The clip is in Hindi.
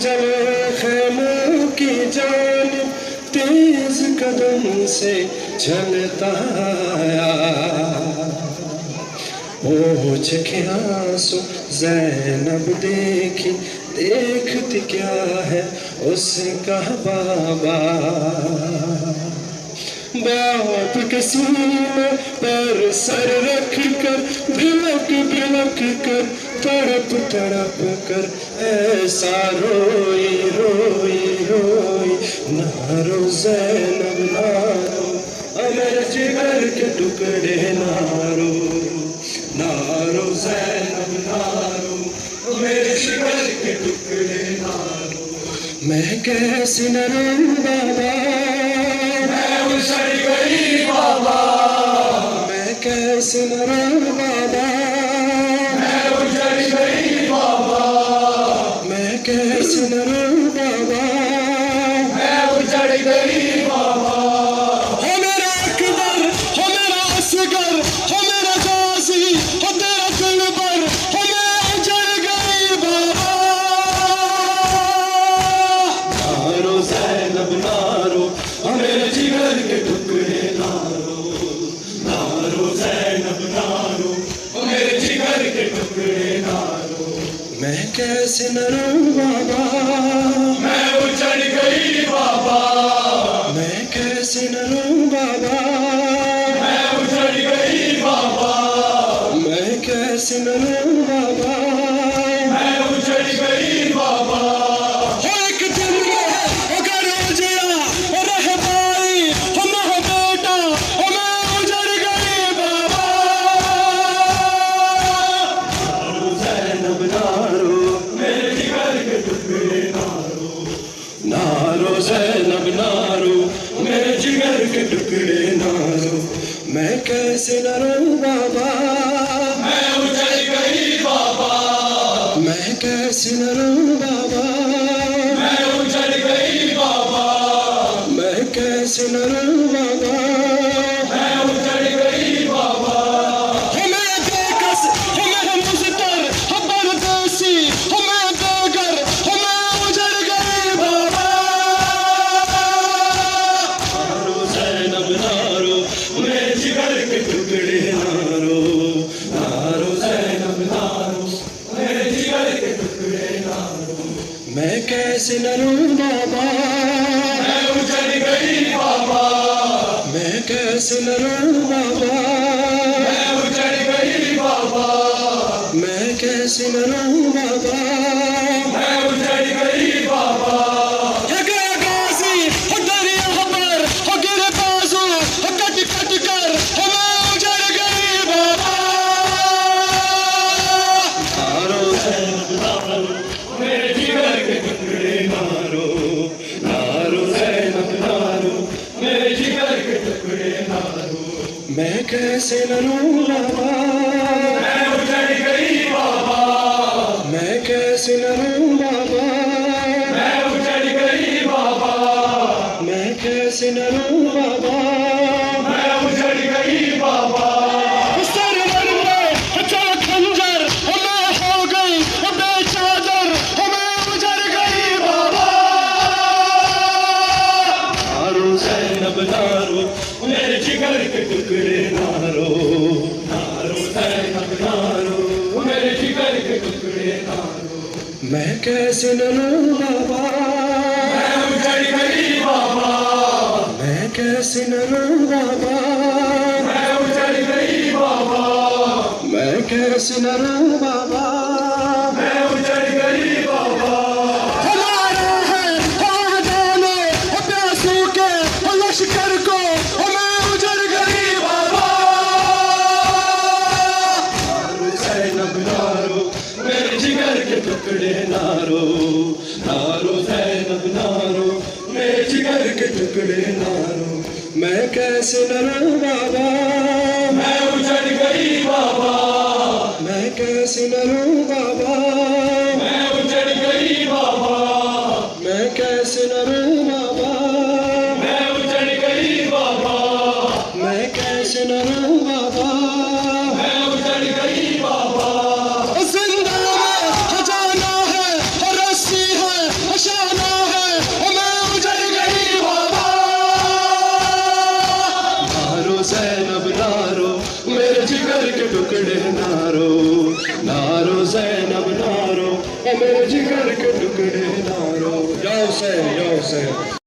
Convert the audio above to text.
जले खैमों की जानिब तेज कदम से चलता आया। ओछ के आंसू ज़ैनब देखी, देखती क्या है उसका बाबा। बाप के सीने पर सर रख कर भिलक भिलक कर तड़प तड़प कर ऐसा रोई रोई रोई। ना रो ज़ैनब ना रो, मेरे जिगर के टुकड़े ना रो। ना रो ज़ैनब ना रो, मेरे जिगर के टुकड़े ना रो। मैं कैसे न रो बाबा, उजड़ गई बाबा। मैं कैसे न रो बाबा, मैं उजड़ गई बाबा। मैं कैसे न रो बाबा, मैं उजड़ गई बाबा। हो मेरा अकबर, हो मेरा असगर, हो मेरा गाजी, हो तेरा दिलबर, हो मैं उजड़ गई बाबा। ना रो ज़ैनब ना रो, मेरे जिगर के टुकड़े ना रो। ना रो ज़ैनब ना रो, मेरे जिगर के टुकड़े ना रो। मैं कैसे न रो बाबा, मैं उजड़ गई बाबा। मैं कैसे न रो बाबा, मैं उजड़ गई बाबा। मैं कैसे न रो बाबा, मैं उजड़ गई बाबा। ज़ैनब ना रो, मेरे जिगर के टुकड़े ना रो। मैं कैसे न रो बाबा, मैं उजड़ गई बाबा। मैं कैसे न रो बाबा, मैं उजड़ गई बाबा। मैं कैसे न रो बाबा, मैं उजड़ गई बाबा। हो मैं बेकस, हो मैं मुज़तर, हो परदेसी, हो मैं बेघर, हो मैं उजड़ गई बाबा। मेरे जिगर के टुकड़े ना रो। ना रो ज़ैनब ना रो, मेरे जिगर के टुकड़े ना रो। मैं कैसे न रो बाबा, मैं उजड़ गई बाबा। मैं कैसे न रो बाबा, मैं उजड़ गई बाबा। मैं कैसे न रो बाबा, मैं उजड़ गई बाबा। मेरे जिगर के टुकड़े ना रो। ना रो ज़ैनब ना रो, मेरे जिगर के टुकड़े ना रो। मैं कैसे न रो बाबा, मैं उजड़ गई बाबा। मैं कैसे न रो बाबा, मैं उजड़ गई बाबा। मैं कैसे न रो बाबा, मैं उजड़ गई बाबा। ज़ैनब ना रो, मेरे जिगर के टुकड़े ना रो। ना रो ज़ैनब ना रो, मेरे जिगर के टुकड़े ना रो। मैं कैसे न रो बाबा, मैं उजड़ गई बाबा। मैं कैसे न रो बाबा, मैं उजड़ गई बाबा। मैं कैसे न रो बाबा, मैं उजड़ गई बाबा। लश्कर को मैं उजड़ गई बाबा। ना रो ज़ैनब ना रो, मेरे जिगर के टुकड़े ना रो। ना रो ज़ैनब ना रो, मेरे जिगर के टुकड़े ना रो। मैं कैसे न रो बाबा, मैं उजड़ गई बाबा। मैं कैसे न रो बाबा, मैं उजड़ गई बाबा। मैं कैसे न रो बाबा, मैं कैसे न रो बाबा। मैं उजड़ गई बाबा। जिंदा में जाना है, रस्सी है मेरे जिगर के टुकड़े नारो, नारो ज़ैनब नारो, मेरे जिगर के टुकड़े नारो। जाओ सैन, जाओ सैन।